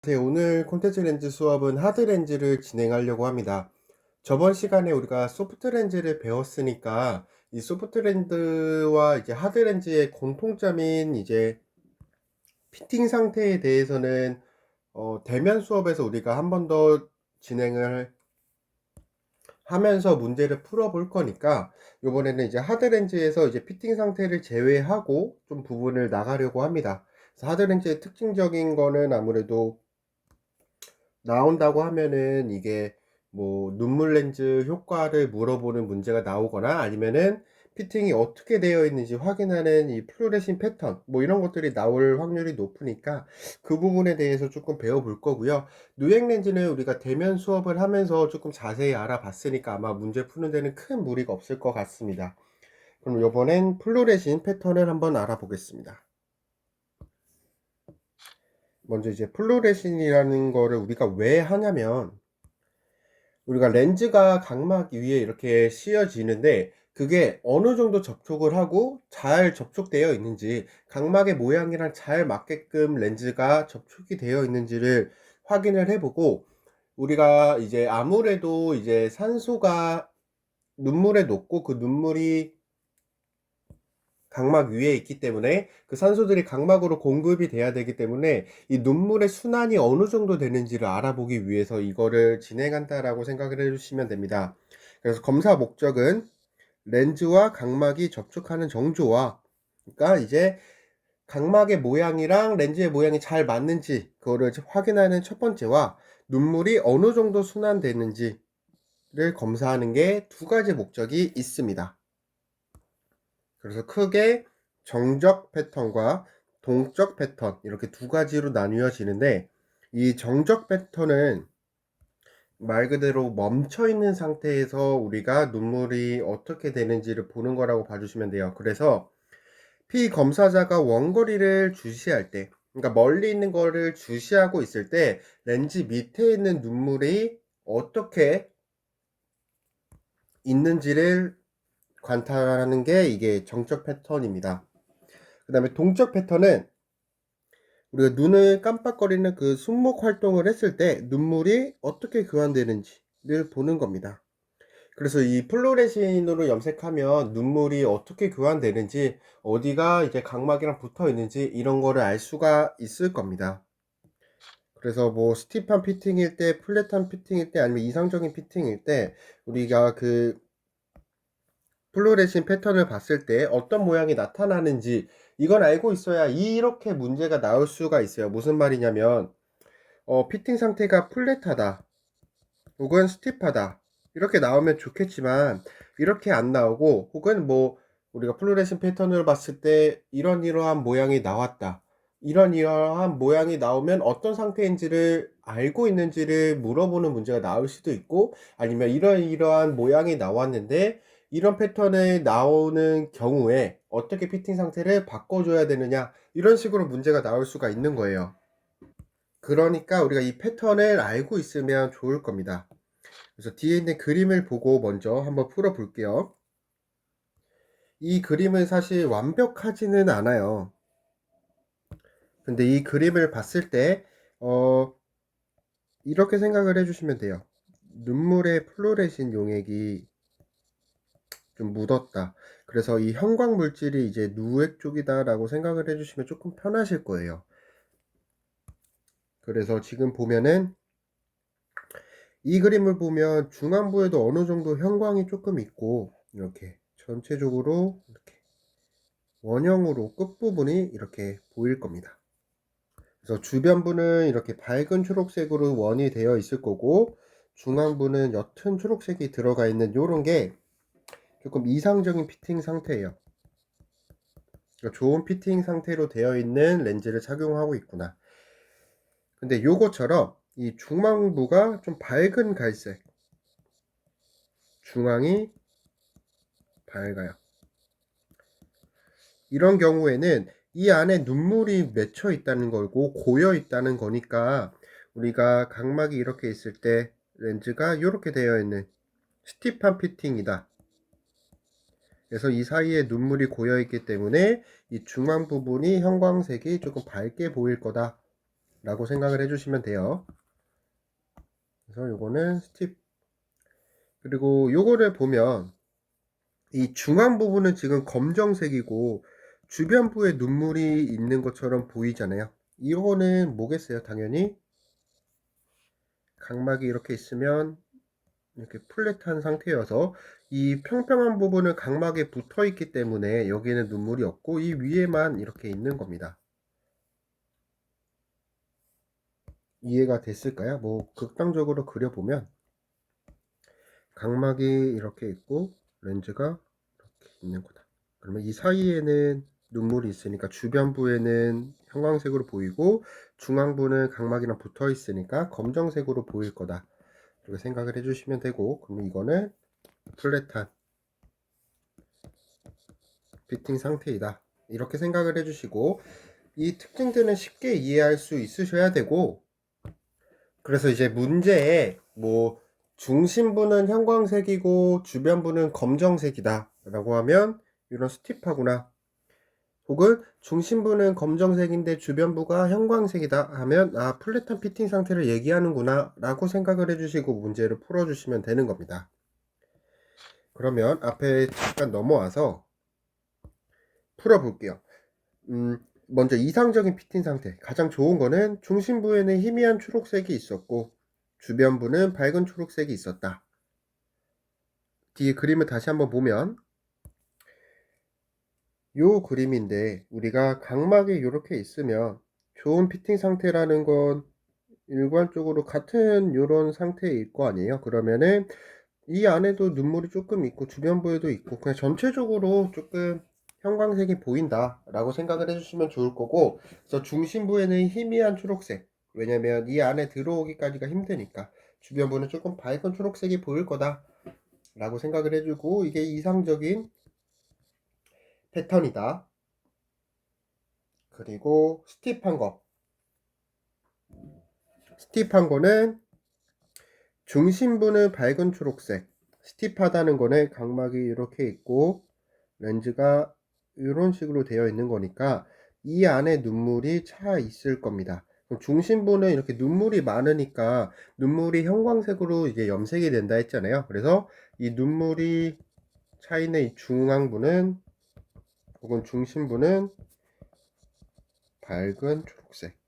네, 오늘 콘텐츠 렌즈 수업은 하드 렌즈를 진행하려고 합니다. 저번 시간에 우리가 소프트 렌즈를 배웠으니까 이 소프트 렌즈와 이제 하드 렌즈의 공통점인 이제 피팅 상태에 대해서는 대면 수업에서 우리가 한 번 더 진행을 하면서 문제를 풀어 볼 거니까 이번에는 이제 하드 렌즈에서 이제 피팅 상태를 제외하고 좀 부분을 나가려고 합니다. 그래서 하드 렌즈의 특징적인 거는 아무래도 나온다고 하면은 이게 뭐 눈물 렌즈 효과를 물어보는 문제가 나오거나 아니면은 피팅이 어떻게 되어 있는지 확인하는 이 플루레신 패턴 뭐 이런 것들이 나올 확률이 높으니까 그 부분에 대해서 조금 배워볼 거고요. 누액 렌즈는 우리가 대면 수업을 하면서 조금 자세히 알아봤으니까 아마 문제 푸는 데는 큰 무리가 없을 것 같습니다. 그럼 이번엔 플루레신 패턴을 한번 알아보겠습니다. 먼저 이제 플루레신이라는 거를 우리가 왜 하냐면 우리가 렌즈가 각막 위에 이렇게 씌워지는데 그게 어느 정도 접촉을 하고 잘 접촉되어 있는지 각막의 모양이랑 잘 맞게끔 렌즈가 접촉이 되어 있는지를 확인을 해보고 우리가 이제 아무래도 이제 산소가 눈물에 녹고 그 눈물이 각막 위에 있기 때문에 그 산소들이 각막으로 공급이 돼야 되기 때문에 이 눈물의 순환이 어느 정도 되는지를 알아보기 위해서 이거를 진행한다라고 생각을 해주시면 됩니다. 그래서 검사 목적은 렌즈와 각막이 접촉하는 정조와 그러니까 이제 각막의 모양이랑 렌즈의 모양이 잘 맞는지 그거를 확인하는 첫 번째와 눈물이 어느 정도 순환되는지를 검사하는 게 두 가지 목적이 있습니다. 그래서 크게 정적 패턴과 동적 패턴 이렇게 두 가지로 나뉘어지는데 이 정적 패턴은 말 그대로 멈춰 있는 상태에서 우리가 눈물이 어떻게 되는지를 보는 거라고 봐주시면 돼요. 그래서 피 검사자가 원거리를 주시할 때 그러니까 멀리 있는 거를 주시하고 있을 때 렌즈 밑에 있는 눈물이 어떻게 있는지를 관찰하는 게 이게 정적 패턴입니다. 그 다음에 동적 패턴은 우리가 눈을 깜빡거리는 그 숨목 활동을 했을 때 눈물이 어떻게 교환되는지를 보는 겁니다. 그래서 이 플루레신으로 염색하면 눈물이 어떻게 교환되는지 어디가 이제 각막이랑 붙어 있는지 이런 거를 알 수가 있을 겁니다. 그래서 뭐 스티프한 피팅일 때, 플랫한 피팅일 때 아니면 이상적인 피팅일 때 우리가 그 플루레신 패턴을 봤을 때 어떤 모양이 나타나는지 이건 알고 있어야 이렇게 문제가 나올 수가 있어요. 무슨 말이냐면 피팅 상태가 플랫하다 혹은 스티프하다 이렇게 나오면 좋겠지만 이렇게 안 나오고 혹은 뭐 우리가 플루레신 패턴을 봤을 때 이러한 모양이 나왔다 이러한 모양이 나오면 어떤 상태인지를 알고 있는지를 물어보는 문제가 나올 수도 있고 아니면 이러한 모양이 나왔는데 이런 패턴이 나오는 경우에 어떻게 피팅 상태를 바꿔줘야 되느냐 이런 식으로 문제가 나올 수가 있는 거예요. 그러니까 우리가 이 패턴을 알고 있으면 좋을 겁니다. 그래서 뒤에 있는 그림을 보고 먼저 한번 풀어 볼게요. 이 그림은 사실 완벽하지는 않아요. 근데 이 그림을 봤을 때 이렇게 생각을 해주시면 돼요. 눈물의 플루레신 용액이 좀 묻었다. 그래서 이 형광 물질이 이제 누액 쪽이다 라고 생각을 해주시면 조금 편하실 거예요. 그래서 지금 보면은 이 그림을 보면 중안부에도 어느 정도 형광이 조금 있고 이렇게 전체적으로 이렇게 원형으로 끝부분이 이렇게 보일 겁니다. 그래서 주변부는 이렇게 밝은 초록색으로 원이 되어 있을 거고 중앙부는 옅은 초록색이 들어가 있는 요런 게 조금 이상적인 피팅 상태예요. 그러니까 좋은 피팅 상태로 되어 있는 렌즈를 착용하고 있구나. 근데 요거처럼 이 중앙부가 좀 밝은 갈색, 중앙이 밝아요. 이런 경우에는 이 안에 눈물이 맺혀 있다는 거고 고여 있다는 거니까 우리가 각막이 이렇게 있을 때 렌즈가 이렇게 되어 있는 스티프한 피팅이다. 그래서 이 사이에 눈물이 고여 있기 때문에 이 중앙 부분이 형광색이 조금 밝게 보일 거다 라고 생각을 해주시면 돼요. 그래서 요거는 스팁. 그리고 요거를 보면 이 중앙 부분은 지금 검정색이고 주변부에 눈물이 있는 것처럼 보이잖아요. 이거는 뭐겠어요? 당연히 각막이 이렇게 있으면 이렇게 플랫한 상태여서 이 평평한 부분은 각막에 붙어 있기 때문에 여기에는 눈물이 없고 이 위에만 이렇게 있는 겁니다. 이해가 됐을까요? 뭐 극단적으로 그려보면 각막이 이렇게 있고 렌즈가 이렇게 있는 거다. 그러면 이 사이에는 눈물이 있으니까 주변부에는 형광색으로 보이고 중앙부는 각막이랑 붙어 있으니까 검정색으로 보일 거다. 이렇게 생각을 해주시면 되고, 그럼 이거는 플랫한 피팅 상태이다. 이렇게 생각을 해주시고, 이 특징들은 쉽게 이해할 수 있으셔야 되고, 그래서 이제 문제에 뭐 중심부는 형광색이고 주변부는 검정색이다 라고 하면 이런 스티프하구나, 혹은 중심부는 검정색인데 주변부가 형광색이다 하면 아, 플랫한 피팅 상태를 얘기하는구나 라고 생각을 해주시고 문제를 풀어주시면 되는 겁니다. 그러면 앞에 잠깐 넘어와서 풀어볼게요. 먼저 이상적인 피팅 상태, 가장 좋은 거는 중심부에는 희미한 초록색이 있었고 주변부는 밝은 초록색이 있었다. 뒤에 그림을 다시 한번 보면 요 그림인데 우리가 각막이 이렇게 있으면 좋은 피팅 상태라는 건 일괄적으로 같은 요런 상태일 거 아니에요. 그러면은 이 안에도 눈물이 조금 있고 주변부에도 있고 그냥 전체적으로 조금 형광색이 보인다 라고 생각을 해주시면 좋을 거고, 그래서 중심부에는 희미한 초록색, 왜냐면 이 안에 들어오기까지가 힘드니까 주변부는 조금 밝은 초록색이 보일 거다 라고 생각을 해주고, 이게 이상적인 패턴이다. 그리고 스티프한 거는 중심부는 밝은 초록색, 스티프하다는 거는 각막이 이렇게 있고 렌즈가 이런 식으로 되어 있는 거니까 이 안에 눈물이 차 있을 겁니다. 중심부는 이렇게 눈물이 많으니까 눈물이 형광색으로 이제 염색이 된다 했잖아요. 그래서 이 눈물이 차 있는 이 중앙부는 혹은 중심부는 밝은 초록색,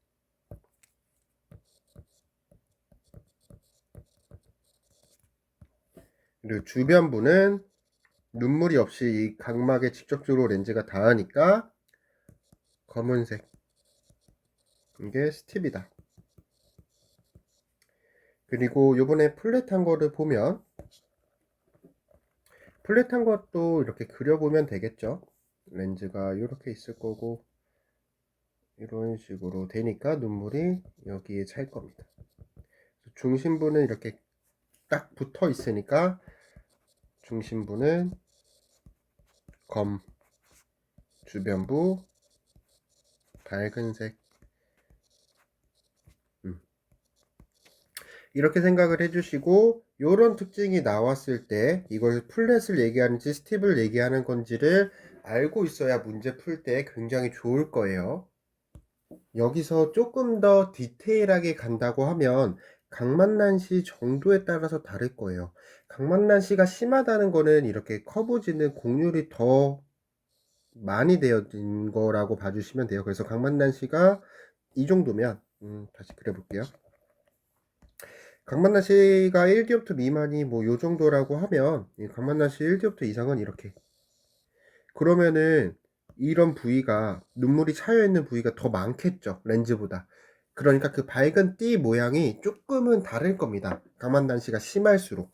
그리고 주변부는 눈물이 없이 이 각막에 직접적으로 렌즈가 닿으니까 검은색, 이게 스팁이다. 그리고 요번에 플랫한 거를 보면 플랫한 것도 이렇게 그려보면 되겠죠. 렌즈가 이렇게 있을 거고 이런 식으로 되니까 눈물이 여기에 찰 겁니다. 중심부는 이렇게 딱 붙어 있으니까 중심부는 검, 주변부 밝은색, 이렇게 생각을 해주시고, 이런 특징이 나왔을 때 이걸 플랫을 얘기하는지 스팁을 얘기하는 건지를 알고 있어야 문제 풀 때 굉장히 좋을 거예요. 여기서 조금 더 디테일하게 간다고 하면 각만난시 정도에 따라서 다를 거예요. 각만난시가 심하다는 거는 이렇게 커브지는 곡률이 더 많이 되어진 거라고 봐주시면 돼요. 그래서 각만난시가 이 정도면 다시 그려볼게요. 각만난시가 1디옵트 미만이 뭐 요 정도라고 하면 각만난시 1디옵트 이상은 이렇게, 그러면은 이런 부위가 눈물이 차여있는 부위가 더 많겠죠, 렌즈보다. 그러니까 그 밝은 띠 모양이 조금은 다를 겁니다, 각만난시가 심할수록.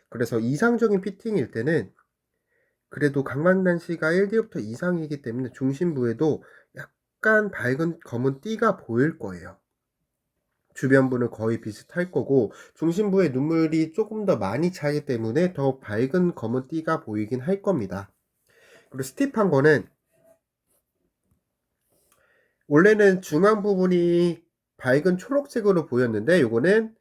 그래서 이상적인 피팅일 때는 그래도 각만난시가 1디옵터 이상이기 때문에 중심부에도 약간 밝은 검은 띠가 보일 거예요. 주변부는 거의 비슷할 거고 중심부에 눈물이 조금 더 많이 차기 때문에 더 밝은 검은 띠가 보이긴 할 겁니다. 그리고 스팁한 거는 원래는 중앙 부분이 밝은 초록색으로 보였는데 요거는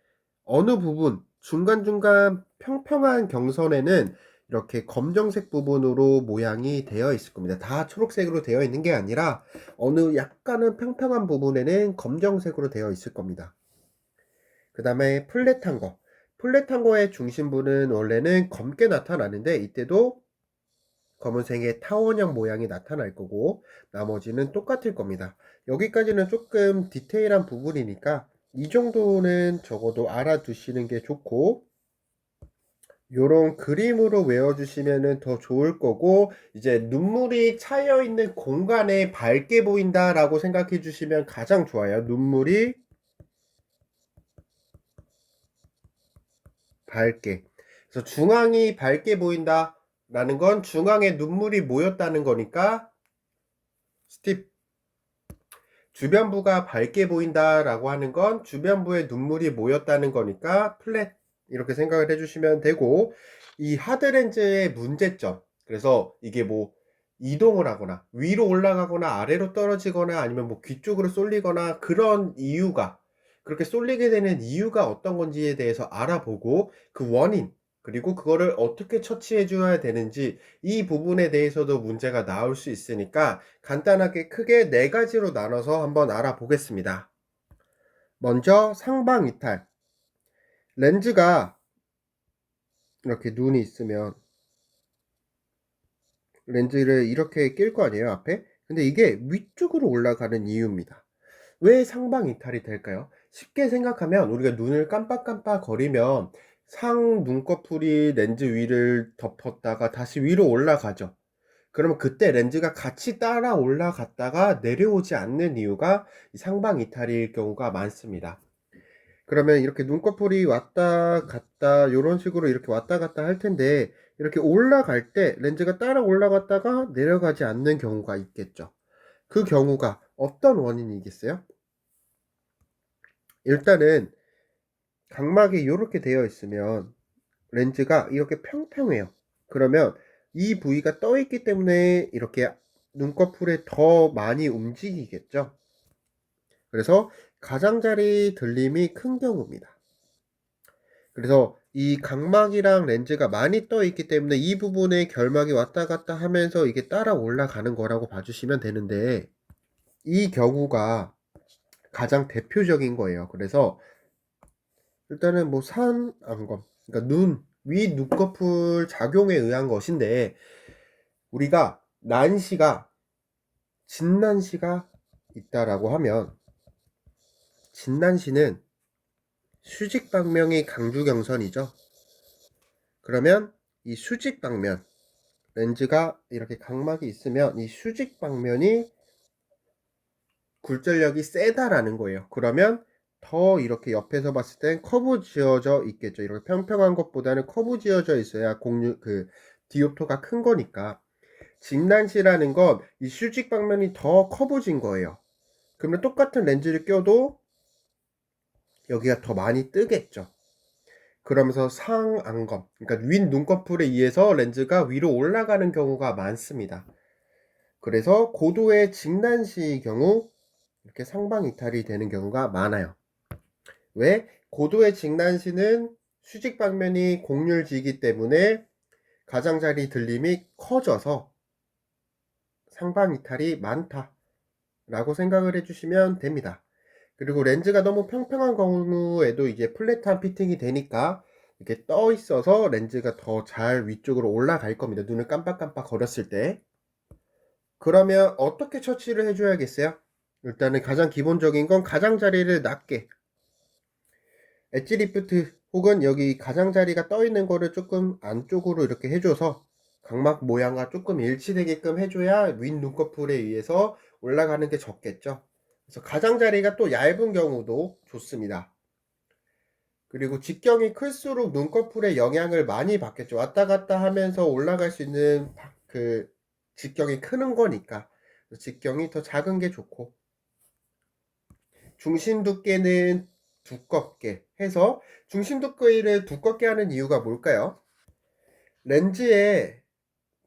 어느 부분 중간중간 평평한 경선에는 이렇게 검정색 부분으로 모양이 되어 있을 겁니다. 다 초록색으로 되어 있는 게 아니라 어느 약간은 평평한 부분에는 검정색으로 되어 있을 겁니다. 그 다음에 플랫한 거. 플랫한 거의 중심부는 원래는 검게 나타나는데 이때도 검은색의 타원형 모양이 나타날 거고 나머지는 똑같을 겁니다. 여기까지는 조금 디테일한 부분이니까 이 정도는 적어도 알아두시는 게 좋고, 요런 그림으로 외워주시면 더 좋을 거고, 이제 눈물이 차여 있는 공간에 밝게 보인다 라고 생각해 주시면 가장 좋아요. 눈물이 밝게. 그래서 중앙이 밝게 보인다 라는 건 중앙에 눈물이 모였다는 거니까 스팁. 주변부가 밝게 보인다 라고 하는 건 주변부에 눈물이 모였다는 거니까 플랫. 이렇게 생각을 해주시면 되고, 이 하드렌즈의 문제점, 그래서 이게 뭐 이동을 하거나 위로 올라가거나 아래로 떨어지거나 아니면 뭐 귀 쪽으로 쏠리거나 그런 이유가, 그렇게 쏠리게 되는 이유가 어떤 건지에 대해서 알아보고 그 원인, 그리고 그거를 어떻게 처치해 줘야 되는지, 이 부분에 대해서도 문제가 나올 수 있으니까 간단하게 크게 4가지로 나눠서 한번 알아보겠습니다. 먼저 상방 이탈. 렌즈가 이렇게 눈이 있으면 렌즈를 이렇게 낄 거 아니에요, 앞에? 근데 이게 위쪽으로 올라가는 이유입니다. 왜 상방 이탈이 될까요? 쉽게 생각하면 우리가 눈을 깜빡깜빡 거리면 상 눈꺼풀이 렌즈 위를 덮었다가 다시 위로 올라가죠. 그러면 그때 렌즈가 같이 따라 올라갔다가 내려오지 않는 이유가 상방 이탈일 경우가 많습니다. 그러면 이렇게 눈꺼풀이 왔다 갔다 요런 식으로 이렇게 왔다 갔다 할 텐데, 이렇게 올라갈 때 렌즈가 따라 올라갔다가 내려가지 않는 경우가 있겠죠. 그 경우가 어떤 원인이겠어요? 일단은 각막이 이렇게 되어 있으면 렌즈가 이렇게 평평해요. 그러면 이 부위가 떠 있기 때문에 이렇게 눈꺼풀에 더 많이 움직이겠죠. 그래서 가장자리 들림이 큰 경우입니다. 그래서 이 각막이랑 렌즈가 많이 떠 있기 때문에 이 부분에 결막이 왔다 갔다 하면서 이게 따라 올라가는 거라고 봐주시면 되는데, 이 경우가 가장 대표적인 거예요. 그래서 일단은 뭐 산안검, 그러니까 위 눈꺼풀 작용에 의한 것인데, 우리가 진난시가 있다라고 하면, 진난시는 수직방명이 강주경선이죠. 그러면 이 수직방면, 렌즈가 이렇게 각막이 있으면 이 수직방면이 굴절력이 세다라는 거예요. 그러면 더 이렇게 옆에서 봤을 땐 커브 지어져 있겠죠. 이렇게 평평한 것보다는 커브 지어져 있어야 디옵터가 큰 거니까. 진난시라는 건 이 수직 방면이 더 커브진 거예요. 그러면 똑같은 렌즈를 껴도 여기가 더 많이 뜨겠죠. 그러면서 상안검, 그러니까 윗 눈꺼풀에 의해서 렌즈가 위로 올라가는 경우가 많습니다. 그래서 고도의 직난시의 경우 이렇게 상방 이탈이 되는 경우가 많아요. 왜? 고도의 직난시는 수직 방면이 곡률지이기 때문에 가장자리 들림이 커져서 상방 이탈이 많다라고 생각을 해주시면 됩니다. 그리고 렌즈가 너무 평평한 경우에도 이제 플랫한 피팅이 되니까 이렇게 떠 있어서 렌즈가 더 잘 위쪽으로 올라갈 겁니다. 눈을 깜빡깜빡 거렸을 때. 그러면 어떻게 처치를 해줘야겠어요? 일단은 가장 기본적인 건 가장자리를 낮게, 엣지 리프트 혹은 여기 가장자리가 떠 있는 거를 조금 안쪽으로 이렇게 해줘서 각막 모양과 조금 일치되게끔 해줘야 윗 눈꺼풀에 의해서 올라가는 게 적겠죠. 그래서 가장자리가 또 얇은 경우도 좋습니다. 그리고 직경이 클수록 눈꺼풀에 영향을 많이 받겠죠. 왔다 갔다 하면서 올라갈 수 있는 그 직경이 크는 거니까 직경이 더 작은 게 좋고, 중심 두께는 두껍게 해서, 중심 두께를 두껍게 하는 이유가 뭘까요? 렌즈에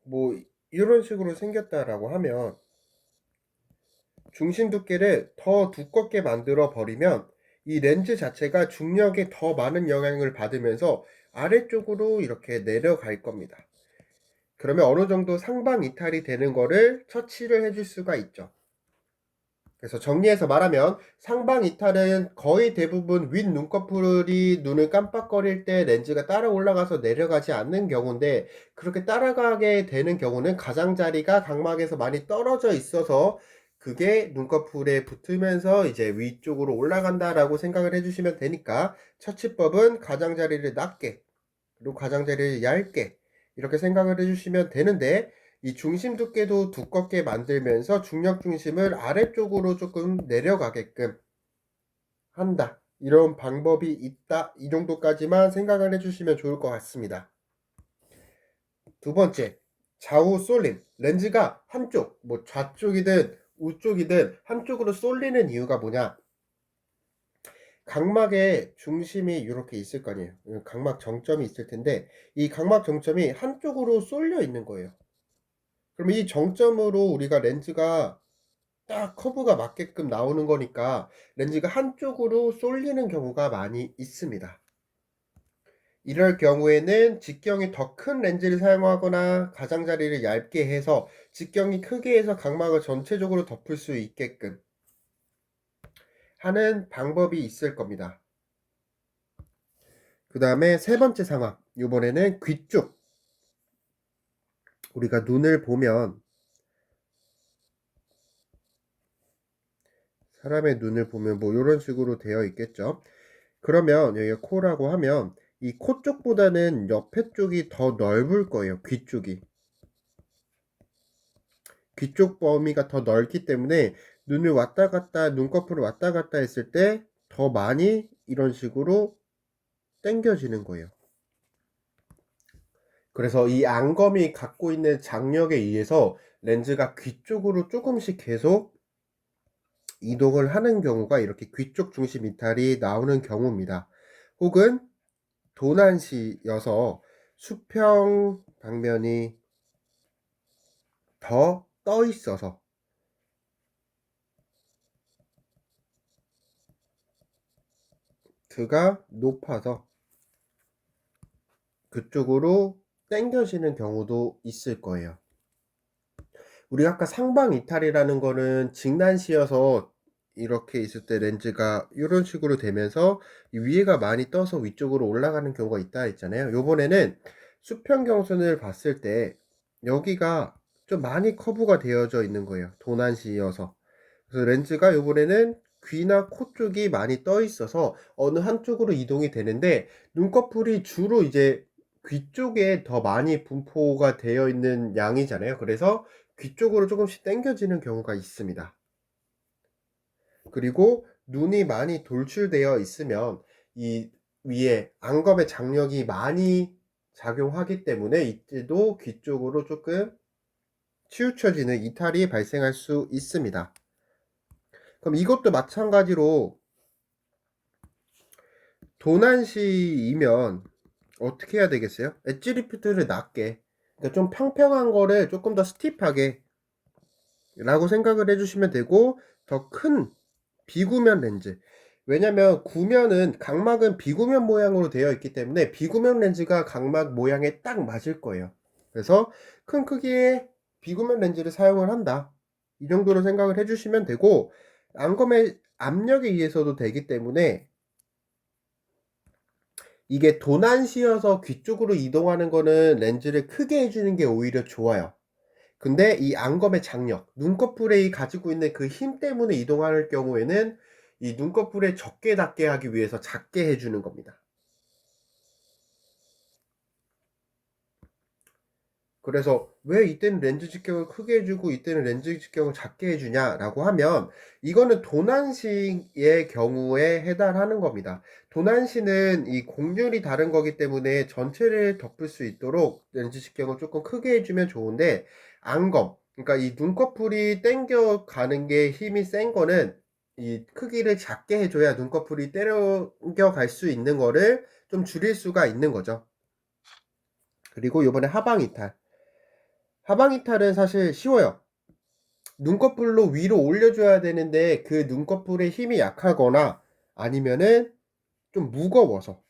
뭐 이런 식으로 생겼다라고 하면 중심 두께를 더 두껍게 만들어 버리면 이 렌즈 자체가 중력에 더 많은 영향을 받으면서 아래쪽으로 이렇게 내려갈 겁니다. 그러면 어느 정도 상방 이탈이 되는 거를 처치를 해줄 수가 있죠. 그래서 정리해서 말하면 상방 이탈은 거의 대부분 윗 눈꺼풀이 눈을 깜빡거릴 때 렌즈가 따라 올라가서 내려가지 않는 경우인데, 그렇게 따라가게 되는 경우는 가장자리가 각막에서 많이 떨어져 있어서 그게 눈꺼풀에 붙으면서 이제 위쪽으로 올라간다라고 생각을 해주시면 되니까, 처치법은 가장자리를 낮게 그리고 가장자리를 얇게 이렇게 생각을 해주시면 되는데, 이 중심 두께도 두껍게 만들면서 중력 중심을 아래쪽으로 조금 내려가게끔 한다, 이런 방법이 있다, 이 정도까지만 생각을 해주시면 좋을 것 같습니다. 두 번째, 좌우 쏠림. 렌즈가 한쪽, 뭐 좌쪽이든 우쪽이든 한쪽으로 쏠리는 이유가 뭐냐, 각막의 중심이 이렇게 있을 거 아니에요. 각막 정점이 있을 텐데 이 각막 정점이 한쪽으로 쏠려 있는 거예요. 그러면 이 정점으로 우리가 렌즈가 딱 커브가 맞게끔 나오는 거니까 렌즈가 한쪽으로 쏠리는 경우가 많이 있습니다. 이럴 경우에는 직경이 더 큰 렌즈를 사용하거나 가장자리를 얇게 해서 직경이 크게 해서 각막을 전체적으로 덮을 수 있게끔 하는 방법이 있을 겁니다. 그 다음에 세 번째 상황, 이번에는 귀 쪽. 우리가 눈을 보면, 사람의 눈을 보면 뭐 이런 식으로 되어 있겠죠. 그러면 여기가 코라고 하면 이 코 쪽보다는 옆에 쪽이 더 넓을 거예요. 귀 쪽이. 귀 쪽 범위가 더 넓기 때문에 눈을 왔다 갔다, 눈꺼풀을 왔다 갔다 했을 때 더 많이 이런 식으로 당겨지는 거예요. 그래서 이 안검이 갖고 있는 장력에 의해서 렌즈가 귀 쪽으로 조금씩 계속 이동을 하는 경우가 이렇게 귀 쪽 중심 이탈이 나오는 경우입니다. 혹은 도난시여서 수평 방면이 더 떠 있어서 그가 높아서 그쪽으로 당겨지는 경우도 있을 거예요. 우리 아까 상방 이탈이라는 거는 직난시여서 이렇게 있을 때 렌즈가 이런 식으로 되면서 위에가 많이 떠서 위쪽으로 올라가는 경우가 있다 했잖아요. 요번에는 수평 경선을 봤을 때 여기가 좀 많이 커브가 되어져 있는 거예요. 도난시여서. 그래서 렌즈가 요번에는 귀나 코 쪽이 많이 떠 있어서 어느 한쪽으로 이동이 되는데, 눈꺼풀이 주로 이제 귀 쪽에 더 많이 분포가 되어 있는 양이잖아요. 그래서 귀 쪽으로 조금씩 당겨지는 경우가 있습니다. 그리고 눈이 많이 돌출되어 있으면 이 위에 안검의 장력이 많이 작용하기 때문에 이때도 귀 쪽으로 조금 치우쳐지는 이탈이 발생할 수 있습니다. 그럼 이것도 마찬가지로 도난시이면 어떻게 해야 되겠어요? 엣지 리프트를 낮게, 그러니까 좀 평평한 거를 조금 더 스티프하게 라고 생각을 해주시면 되고, 더 큰 비구면 렌즈, 왜냐면 구면은 각막은 비구면 모양으로 되어 있기 때문에 비구면 렌즈가 각막 모양에 딱 맞을 거예요. 그래서 큰 크기의 비구면 렌즈를 사용을 한다, 이 정도로 생각을 해주시면 되고, 안검의 압력에 의해서도 되기 때문에 이게 도난시여서 귀 쪽으로 이동하는 거는 렌즈를 크게 해주는 게 오히려 좋아요. 근데 이 안검의 장력, 눈꺼풀에 가지고 있는 그 힘 때문에 이동할 경우에는 이 눈꺼풀에 적게 닿게 하기 위해서 작게 해주는 겁니다. 그래서 왜 이때는 렌즈 직경을 크게 해주고 이때는 렌즈 직경을 작게 해주냐라고 하면, 이거는 도난시의 경우에 해당하는 겁니다. 도난시는 이 곡률이 다른 거기 때문에 전체를 덮을 수 있도록 렌즈 직경을 조금 크게 해주면 좋은데, 안검, 그러니까 이 눈꺼풀이 당겨 가는 게 힘이 센 거는 이 크기를 작게 해줘야 눈꺼풀이 당겨 갈 수 있는 거를 좀 줄일 수가 있는 거죠. 그리고 요번에 하방 이탈. 하방 이탈은 사실 쉬워요. 눈꺼풀로 위로 올려줘야 되는데 그 눈꺼풀의 힘이 약하거나 아니면은 좀 무거워서,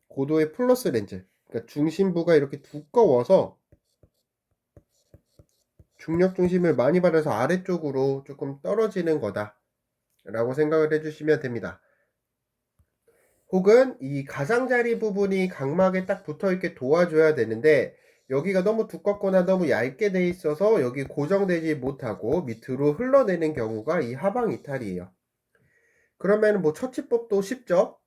고도의 플러스 렌즈, 그러니까 중심부가 이렇게 두꺼워서 중력 중심을 많이 받아서 아래쪽으로 조금 떨어지는 거다 라고 생각을 해주시면 됩니다. 혹은 이 가장자리 부분이 각막에 딱 붙어있게 도와줘야 되는데 여기가 너무 두껍거나 너무 얇게 돼 있어서 여기 고정되지 못하고 밑으로 흘러내는 경우가 이 하방 이탈이에요. 그러면 뭐 처치법도 쉽죠.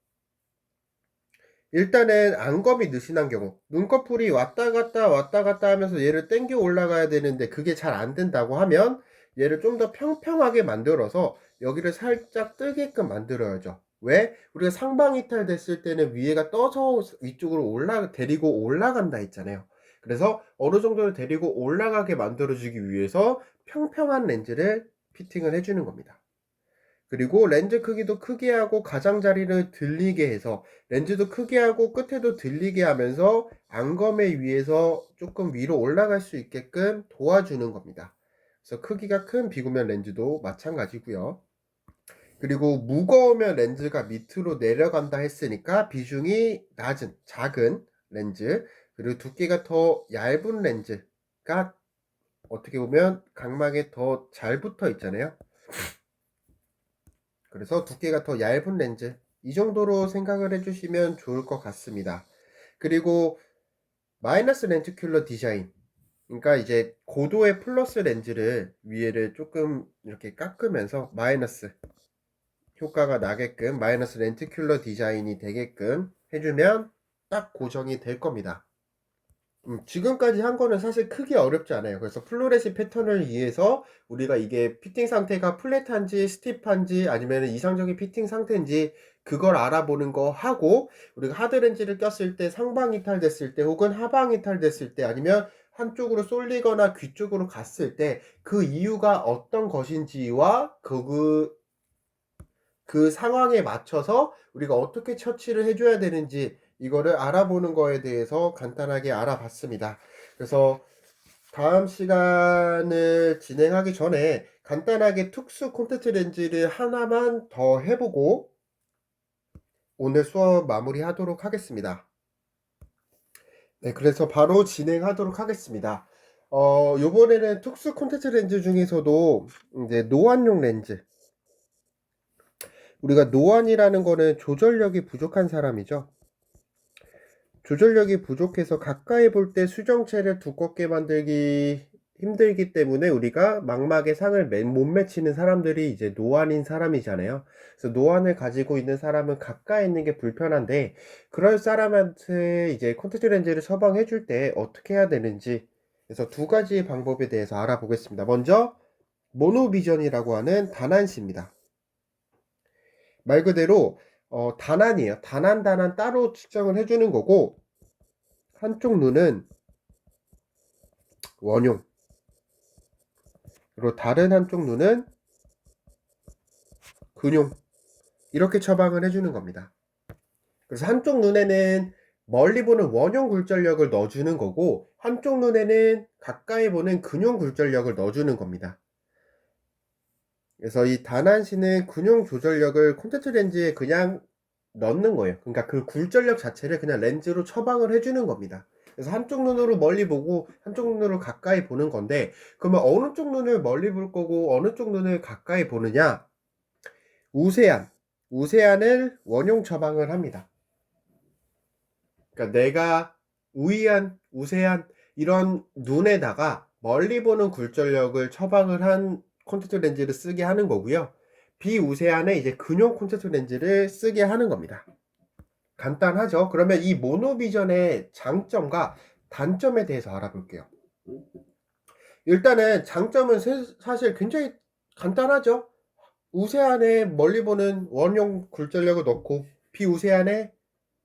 일단은 안검이 느슨한 경우, 눈꺼풀이 왔다 갔다 하면서 얘를 당겨 올라가야 되는데 그게 잘 안 된다고 하면 얘를 좀 더 평평하게 만들어서 여기를 살짝 뜨게끔 만들어야죠. 왜? 우리가 상방 이탈 됐을 때는 위에가 떠서 위쪽으로 데리고 올라간다 했잖아요. 그래서 어느 정도는 데리고 올라가게 만들어주기 위해서 평평한 렌즈를 피팅을 해주는 겁니다. 그리고 렌즈 크기도 크게 하고 가장자리를 들리게 해서 렌즈도 크게 하고 끝에도 들리게 하면서 안검에 위에서 조금 위로 올라갈 수 있게끔 도와주는 겁니다. 그래서 크기가 큰 비구면 렌즈도 마찬가지고요. 그리고 무거우면 렌즈가 밑으로 내려간다 했으니까 비중이 낮은 작은 렌즈, 그리고 두께가 더 얇은 렌즈가 어떻게 보면 각막에 더 잘 붙어 있잖아요. 그래서 두께가 더 얇은 렌즈, 이 정도로 생각을 해주시면 좋을 것 같습니다. 그리고 마이너스 렌티큘러 디자인, 그러니까 이제 고도의 플러스 렌즈를 위에를 조금 이렇게 깎으면서 마이너스 효과가 나게끔 마이너스 렌티큘러 디자인이 되게끔 해주면 딱 고정이 될 겁니다. 지금까지 한 거는 사실 크게 어렵지 않아요. 그래서 플로레시 패턴을 이해해서 우리가 이게 피팅 상태가 플랫한지 스티프한지 아니면 이상적인 피팅 상태인지 그걸 알아보는 거 하고, 우리가 하드렌즈를 꼈을 때 상방 이탈 됐을 때 혹은 하방 이탈 됐을 때 아니면 한쪽으로 쏠리거나 귀 쪽으로 갔을 때 그 이유가 어떤 것인지와 그 상황에 맞춰서 우리가 어떻게 처치를 해줘야 되는지 이거를 알아보는 거에 대해서 간단하게 알아봤습니다. 그래서 다음 시간을 진행하기 전에 간단하게 특수 콘택트 렌즈를 하나만 더 해보고 오늘 수업 마무리 하도록 하겠습니다. 네, 그래서 바로 진행하도록 하겠습니다. 요번에는 특수 콘택트 렌즈 중에서도 이제 노안용 렌즈, 우리가 노안이라는 거는 조절력이 부족한 사람이죠. 조절력이 부족해서 가까이 볼 때 수정체를 두껍게 만들기 힘들기 때문에 우리가 망막에 상을 못 맺히는 사람들이 이제 노안인 사람이잖아요. 그래서 노안을 가지고 있는 사람은 가까이 있는 게 불편한데, 그럴 사람한테 이제 콘택트 렌즈를 처방해 줄 때 어떻게 해야 되는지, 그래서 두 가지 방법에 대해서 알아보겠습니다. 먼저 모노비전이라고 하는 단안시입니다. 말 그대로 단안이에요. 단안 따로 측정을 해주는 거고, 한쪽 눈은 원용, 그리고 다른 한쪽 눈은 근용, 이렇게 처방을 해주는 겁니다. 그래서 한쪽 눈에는 멀리 보는 원용 굴절력을 넣어주는 거고, 한쪽 눈에는 가까이 보는 근용 굴절력을 넣어주는 겁니다. 그래서 이 단안시는 근용 조절력을 콘택트 렌즈에 그냥 넣는 거예요. 그러니까 그 굴절력 자체를 그냥 렌즈로 처방을 해주는 겁니다. 그래서 한쪽 눈으로 멀리 보고 한쪽 눈으로 가까이 보는 건데, 그러면 어느 쪽 눈을 멀리 볼 거고 어느 쪽 눈을 가까이 보느냐? 우세안을 원용 처방을 합니다. 그러니까 내가 우이안, 우세안 이런 눈에다가 멀리 보는 굴절력을 처방을 한 콘택트 렌즈를 쓰게 하는 거고요. 비우세안에 이제 근용 콘택트 렌즈를 쓰게 하는 겁니다. 간단하죠? 그러면 이 모노비전의 장점과 단점에 대해서 알아볼게요. 일단은 장점은 사실 굉장히 간단하죠? 우세안에 멀리 보는 원용 굴절력을 넣고 비우세안에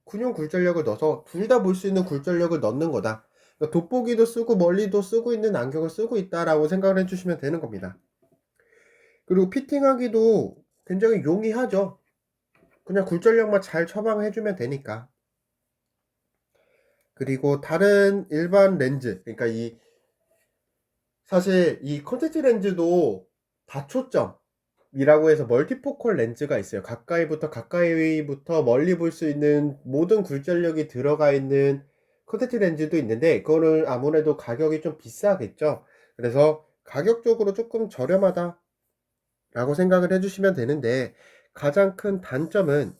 근용 굴절력을 넣어서 둘 다 볼 수 있는 굴절력을 넣는 거다. 그러니까 돋보기도 쓰고 멀리도 쓰고 있는 안경을 쓰고 있다라고 생각을 해주시면 되는 겁니다. 그리고 피팅하기도 굉장히 용이하죠. 그냥 굴절력만 잘 처방해주면 되니까. 그리고 다른 일반 렌즈, 그러니까 사실 이 콘택트 렌즈도 다초점이라고 해서 멀티포컬 렌즈가 있어요. 가까이부터 멀리 볼 수 있는 모든 굴절력이 들어가 있는 콘택트 렌즈도 있는데, 그거는 아무래도 가격이 좀 비싸겠죠. 그래서 가격적으로 조금 저렴하다 라고 생각을 해주시면 되는데, 가장 큰 단점은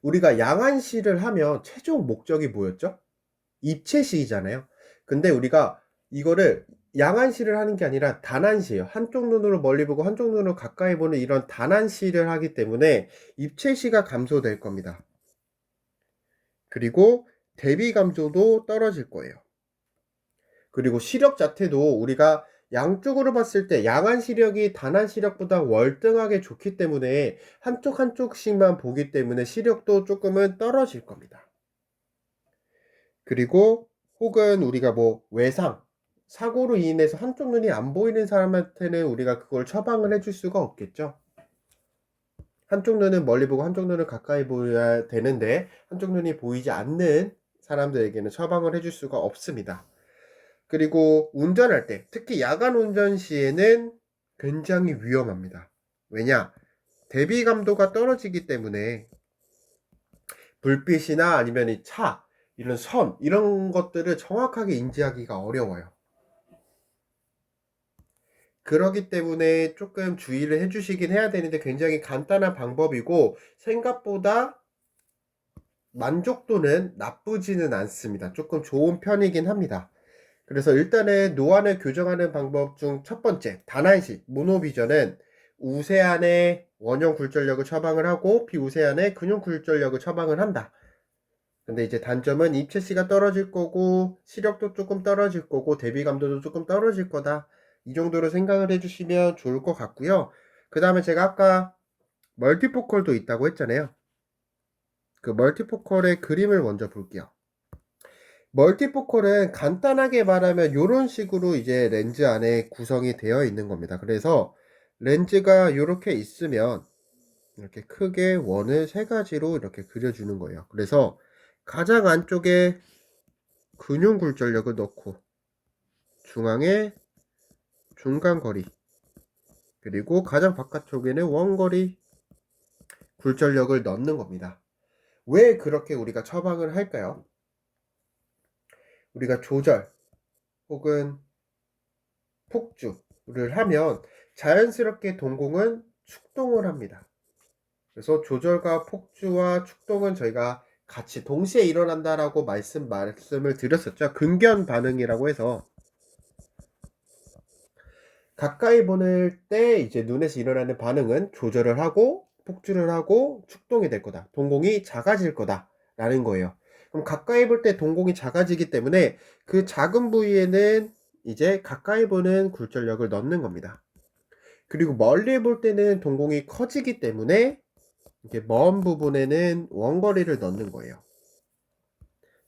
우리가 양안시를 하면 최종 목적이 뭐였죠? 입체시이잖아요. 근데 우리가 이거를 양안시를 하는 게 아니라 단안시예요. 한쪽 눈으로 멀리 보고 한쪽 눈으로 가까이 보는 이런 단안시를 하기 때문에 입체시가 감소될 겁니다. 그리고 대비 감소도 떨어질 거예요. 그리고 시력 자체도 우리가 양쪽으로 봤을 때 양안 시력이 단안 시력보다 월등하게 좋기 때문에 한쪽씩만 보기 때문에 시력도 조금은 떨어질 겁니다. 그리고 혹은 우리가 뭐 외상, 사고로 인해서 한쪽 눈이 안 보이는 사람한테는 우리가 그걸 처방을 해줄 수가 없겠죠. 한쪽 눈은 멀리 보고 한쪽 눈은 가까이 보여야 되는데 한쪽 눈이 보이지 않는 사람들에게는 처방을 해줄 수가 없습니다. 그리고 운전할 때, 특히 야간 운전 시에는 굉장히 위험합니다. 왜냐? 대비 감도가 떨어지기 때문에 불빛이나 아니면 이 차, 이런 선, 이런 것들을 정확하게 인지하기가 어려워요. 그러기 때문에 조금 주의를 해주시긴 해야 되는데 굉장히 간단한 방법이고 생각보다 만족도는 나쁘지는 않습니다. 조금 좋은 편이긴 합니다. 그래서 일단은 노안을 교정하는 방법 중 첫 번째, 단안시, 모노비전은 우세한의 원형 굴절력을 처방을 하고 비우세한의 근육 굴절력을 처방을 한다. 근데 이제 단점은 입체시가 떨어질 거고 시력도 조금 떨어질 거고 대비감도도 조금 떨어질 거다. 이 정도로 생각을 해주시면 좋을 것 같고요. 그 다음에 제가 아까 멀티포컬도 있다고 했잖아요. 그 멀티포컬의 그림을 먼저 볼게요. 멀티포컬은 간단하게 말하면 이런 식으로 이제 렌즈 안에 구성이 되어 있는 겁니다. 그래서 렌즈가 이렇게 있으면 이렇게 크게 원을 세 가지로 이렇게 그려주는 거예요. 그래서 가장 안쪽에 근육 굴절력을 넣고 중앙에 중간 거리 그리고 가장 바깥쪽에는 원거리 굴절력을 넣는 겁니다. 왜 그렇게 우리가 처방을 할까요? 우리가 조절 혹은 폭주를 하면 자연스럽게 동공은 축동을 합니다. 그래서 조절과 폭주와 축동은 저희가 같이 동시에 일어난다라고 말씀을 드렸었죠. 근견 반응이라고 해서 가까이 보낼 때 이제 눈에서 일어나는 반응은 조절을 하고 폭주를 하고 축동이 될 거다. 동공이 작아질 거다. 라는 거예요. 그럼 가까이 볼 때 동공이 작아지기 때문에 그 작은 부위에는 이제 가까이 보는 굴절력을 넣는 겁니다. 그리고 멀리 볼 때는 동공이 커지기 때문에 이렇게 먼 부분에는 원거리를 넣는 거예요.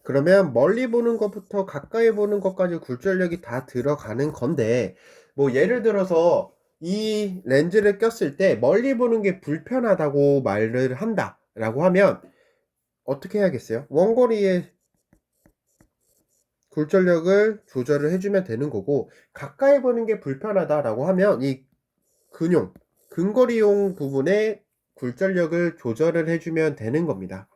그러면 멀리 보는 것부터 가까이 보는 것까지 굴절력이 다 들어가는 건데 뭐 예를 들어서 이 렌즈를 꼈을 때 멀리 보는 게 불편하다고 말을 한다 라고 하면 어떻게 해야겠어요? 원거리에 굴절력을 조절을 해주면 되는 거고 가까이 보는 게 불편하다라고 하면 이 근거리용 부분에 굴절력을 조절을 해주면 되는 겁니다.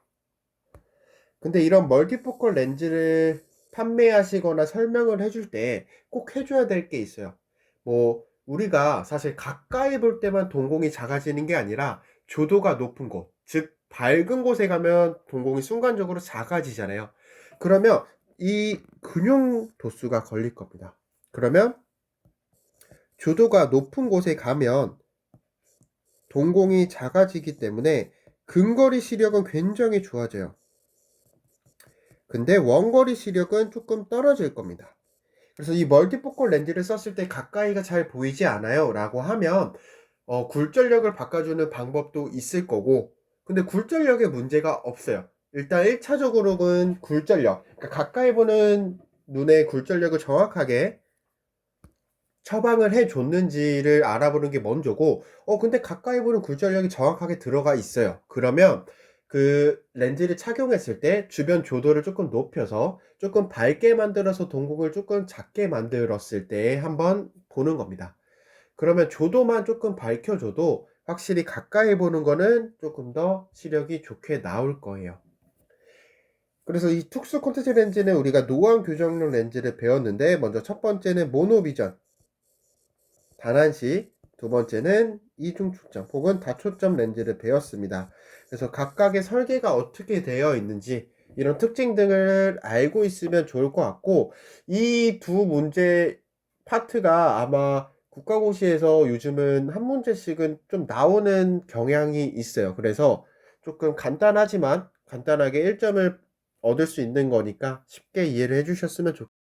근데 이런 멀티포컬 렌즈를 판매하시거나 설명을 해줄 때 꼭 해줘야 될 게 있어요. 뭐 우리가 사실 가까이 볼 때만 동공이 작아지는 게 아니라 조도가 높은 곳, 즉 밝은 곳에 가면 동공이 순간적으로 작아지잖아요. 그러면 이 근육 도수가 걸릴 겁니다. 그러면 조도가 높은 곳에 가면 동공이 작아지기 때문에 근거리 시력은 굉장히 좋아져요. 근데 원거리 시력은 조금 떨어질 겁니다. 그래서 이 멀티포컬 렌즈를 썼을 때 가까이가 잘 보이지 않아요 라고 하면 굴절력을 바꿔주는 방법도 있을 거고 근데 굴절력에 문제가 없어요. 일단 1차적으로는 굴절력, 그러니까 가까이 보는 눈의 굴절력을 정확하게 처방을 해줬는지를 알아보는 게 먼저고 근데 가까이 보는 굴절력이 정확하게 들어가 있어요. 그러면 그 렌즈를 착용했을 때 주변 조도를 조금 높여서 조금 밝게 만들어서 동공을 조금 작게 만들었을 때 한번 보는 겁니다. 그러면 조도만 조금 밝혀줘도 확실히 가까이 보는 거는 조금 더 시력이 좋게 나올 거예요. 그래서 이 특수 콘택트 렌즈는 우리가 노안 교정용 렌즈를 배웠는데 먼저 첫 번째는 모노비전, 단한시, 두 번째는 이중 초점 혹은 다초점 렌즈를 배웠습니다. 그래서 각각의 설계가 어떻게 되어 있는지 이런 특징 등을 알고 있으면 좋을 것 같고, 이 두 문제 파트가 아마 국가고시에서 요즘은 한 문제씩은 좀 나오는 경향이 있어요. 그래서 조금 간단하지만 간단하게 1점을 얻을 수 있는 거니까 쉽게 이해를 해주셨으면 좋겠습니다.